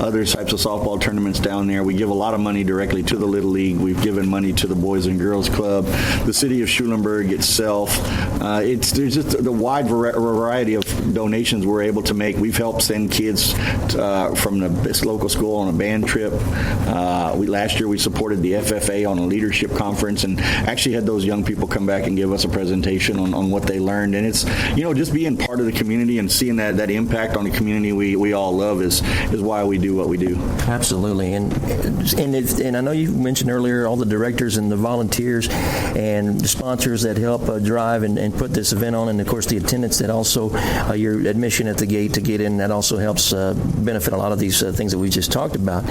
other types of softball tournaments down there. We give a lot of money directly to the Little League. We've given money to the Boys and Girls Club, the city of Schulenburg itself. There's just the wide variety of donations we're able to make. We've helped send kids from this local school on a band trip. Last year we supported the FFA on a leadership conference and actually had those young people come back and give us a presentation on what they learned. And it's, just being part of the community and seeing that impact on the community we all love is why we do what we do. Absolutely. And I know you mentioned earlier all the directors and the volunteers and the sponsors that help drive and put this event on, and of course the attendance that also your admission at the gate to get in, that also helps benefit a lot of these things that we just talked about.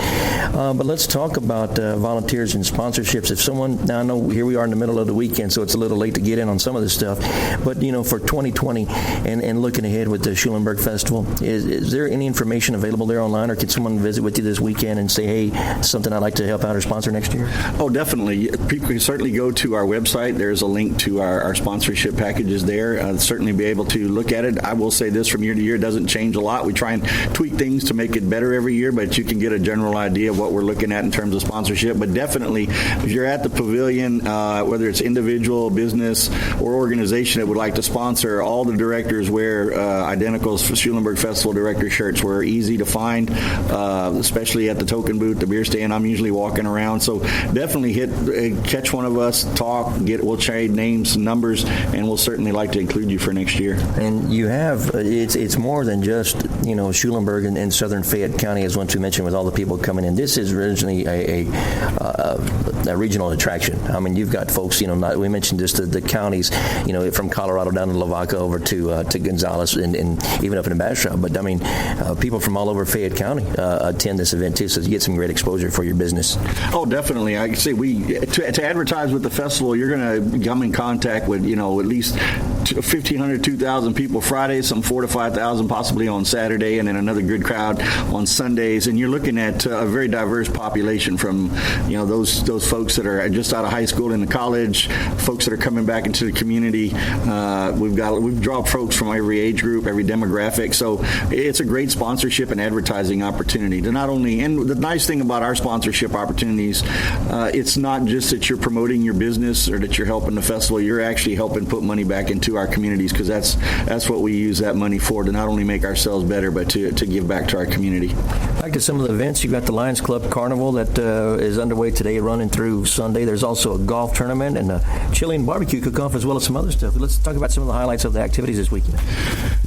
But let's talk about volunteers and sponsorships. If someone, now I know here we are in the middle of the weekend, so it's a little late to get in on some of this stuff, but for 2020 and looking ahead with the Schulenburg Festival, is there any information available there online, or can someone visit with you this weekend and say, hey, something I'd like to help out or sponsor next year? Oh, definitely. People can certainly go to our website. There's a link to our sponsorship packages there. Certainly be able to look at it. I will say this, from year to year, it doesn't change a lot. We try and tweak things to make it better every year, but you can get a general idea of what we're looking at in terms of sponsorship. But definitely, if you're at the pavilion, whether it's individual, business, or organization that would like to sponsor, all the directors wear identical Schulenburg Festival director shirts. We're easy to find, especially at the token booth, the beer stand. I'm usually walking around, so definitely catch one of us, talk, we'll trade names and numbers, and we'll certainly like to include you for next year. And you have, it's more than just, Schulenburg and southern Fayette County, as once we mentioned, with all the people coming in. This is originally a regional attraction. I mean, you've got folks, we mentioned just the counties, from Colorado down to Lavaca over to Gonzales and even up in Bastrop. But I mean, people from all over Fayette County attend this event too, so you get some great exposure for your business. Oh, definitely. I say to advertise with the festival, you're going to come in contact with at least 1,500, 2,000 people Friday, some 4,000 to 5,000 possibly on Saturday, and then another good crowd on Sundays. And you're looking at a very diverse population from those folks that are just out of high school into college, folks that are coming back into the community. We've drawn folks from every age group, every demographic. So it's a great sponsorship and advertising opportunity to not only. And the nice thing about our sponsorship opportunities, it's not just that you're promoting your business or that you're helping the festival. You're actually helping put money back into our communities, because that's what we use that money for, to not only make ourselves better, but to give back to our community. Back to some of the events, you've got the Lions Club Carnival that is underway today, running through Sunday. There's also a golf tournament and a chili and barbecue cook-off, as well as some other stuff. Let's talk about some of the highlights of the activities this weekend.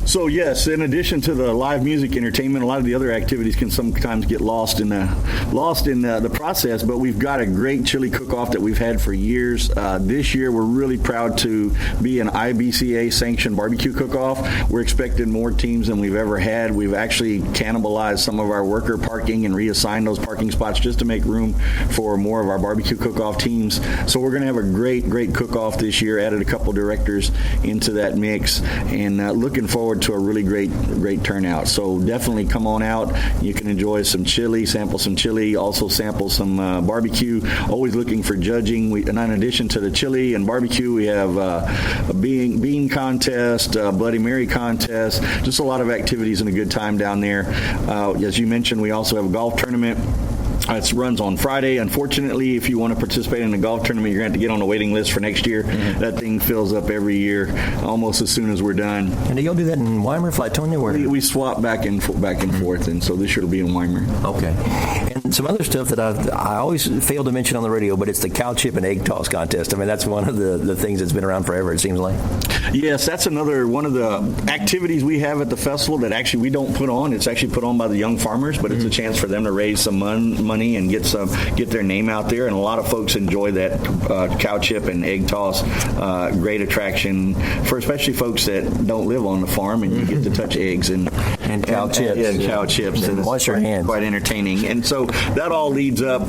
So yes, in addition to the live music entertainment, a lot of the other activities can sometimes get lost in the process. But we've got a great chili cook-off that we've had for years. This year, we're really proud to be an IBCA sanctioned barbecue cook-off. We're expecting more teams than we've ever had. We've actually cannibalized some of our worker parking and reassigned those parking spots just to make room for more of our barbecue cook-off teams. So we're going to have a great cook-off this year. Added a couple directors into that mix, and looking forward to a really great turnout. So definitely come on out. You can enjoy some chili, sample some chili, also sample some barbecue. Always looking for judging. And in addition to the chili and barbecue, we have a bean contest, a Bloody Mary contest, just a lot of activities and a good time down there. As you mentioned, we also have a golf tournament. It runs on Friday. Unfortunately, if you want to participate in the golf tournament, you're going to have to get on the waiting list for next year. Mm-hmm. That thing fills up every year, almost as soon as we're done. And do y'all do that in Weimar, Flatonia? We swap back and forth, and so this year it'll be in Weimar. Okay. And some other stuff that I always fail to mention on the radio, but it's the cow chip and egg toss contest. I mean, that's one of the things that's been around forever, it seems like. Yes, that's another one of the activities we have at the festival that actually we don't put on. It's actually put on by the young farmers, but it's a chance for them to raise some money and get their name out there. And a lot of folks enjoy that cow chip and egg toss. Great attraction for especially folks that don't live on the farm, and you get to touch eggs and cow chips. Yeah, cow chips. And wash your hands. Quite entertaining. And so that all leads up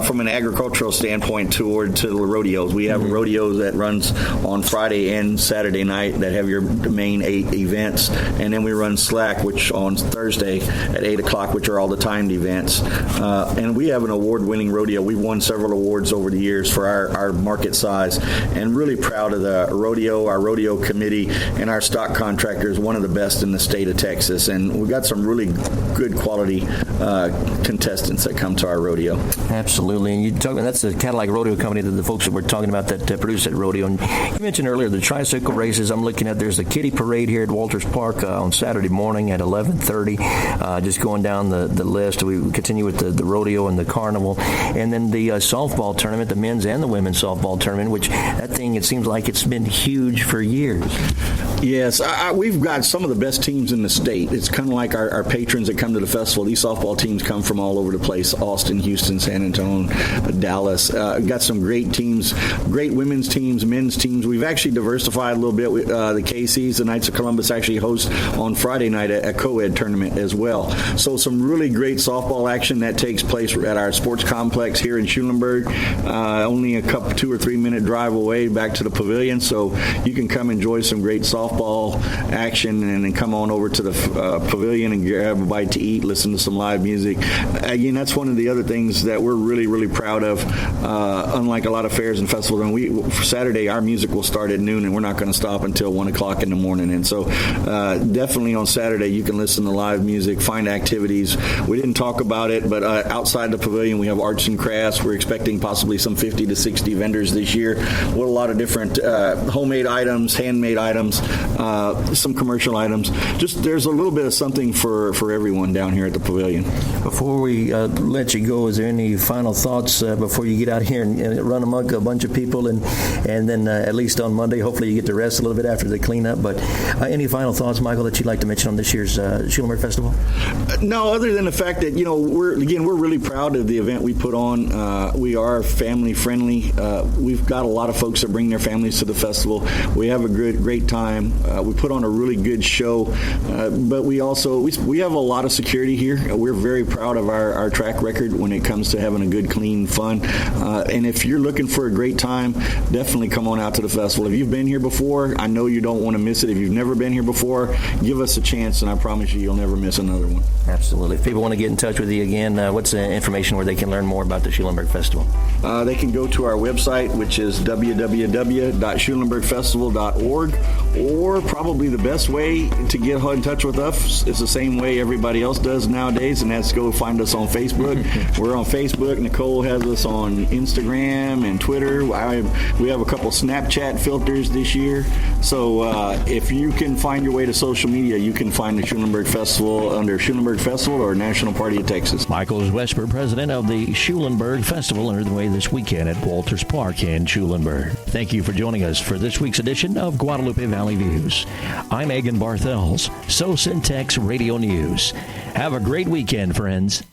from an agricultural standpoint to the rodeos. We have rodeos that runs on Friday and Saturday night that have your main 8 events, and then we run Slack, which on Thursday at 8 o'clock, which are all the timed events. And we have an award-winning rodeo. We've won several awards over the years for our market size, and really proud of the rodeo, our rodeo committee, and our stock contractor is one of the best in the state of Texas. And and we've got some really good quality contestants that come to our rodeo. Absolutely. And you talk about that's the Cadillac Rodeo Company that the folks that we're talking about that produce that rodeo. And you mentioned earlier the tricycle races. I'm looking at there's the kiddie parade here at Wolters Park on Saturday morning at 11:30. Just going down the list, we continue with the rodeo and the carnival, and then the softball tournament, the men's and the women's softball tournament, which that thing, it seems like it's been huge for years. Yes, we've got some of the best teams in the state. It's kind of like our patrons that come to the festival. These softball teams come from all over the place: Austin, Houston, San Antonio, Dallas. Got some great teams, great women's teams, men's teams. We've actually diversified a little bit. The KCs, the Knights of Columbus, actually host on Friday night a co-ed tournament as well. So some really great softball action that takes place at our sports complex here in Schulenburg. Only a 2 or 3 minute drive away back to the pavilion, so you can come enjoy some great softball action and then come on over to the pavilion and grab a bite to eat, listen to some live music. Again, that's one of the other things that we're really, really proud of. Unlike a lot of fairs and festivals, and for Saturday, our music will start at noon, and we're not going to stop until 1 o'clock in the morning. And so definitely on Saturday, you can listen to live music, find activities. We didn't talk about it, but outside the pavilion, we have arts and crafts. We're expecting possibly some 50 to 60 vendors this year with a lot of different homemade items, handmade items, some commercial items. Just there's a little bit of something for everyone down here at the pavilion. Before we let you go, is there any final thoughts before you get out here and run amok a bunch of people, and then at least on Monday, hopefully you get to rest a little bit after the cleanup? But any final thoughts, Michael, that you'd like to mention on this year's Schulenburg Festival? No, other than the fact that we're really proud of the event we put on. We are family friendly. We've got a lot of folks that bring their families to the festival. We have a great time. We put on a really good show, but we also we have a lot of security here. We're very proud of our track record when it comes to having a good, clean fun. And if you're looking for a great time, definitely come on out to the festival. If you've been here before, I know you don't want to miss it. If you've never been here before, give us a chance, and I promise you'll never miss another one. Absolutely. If people want to get in touch with you again, what's the information where they can learn more about the Schulenburg Festival? They can go to our website, which is www.schulenburgfestival.org, or probably the best way to get in touch with us is the same way everybody else does nowadays, and that's go find us on Facebook. We're on Facebook. Nicole has us on Instagram and Twitter. We have a couple Snapchat filters this year. So if you can find your way to social media, you can find the Schulenburg Festival under Schulenburg Festival or National Party of Texas. Michael Zweschper, president of the Schulenburg Festival, underway this weekend at Wolters Park in Schulenburg. Thank you for joining us for this week's edition of Guadalupe Valley Views. I'm Egan Barthels, SoSyntex Radio News. Have a great weekend, friends.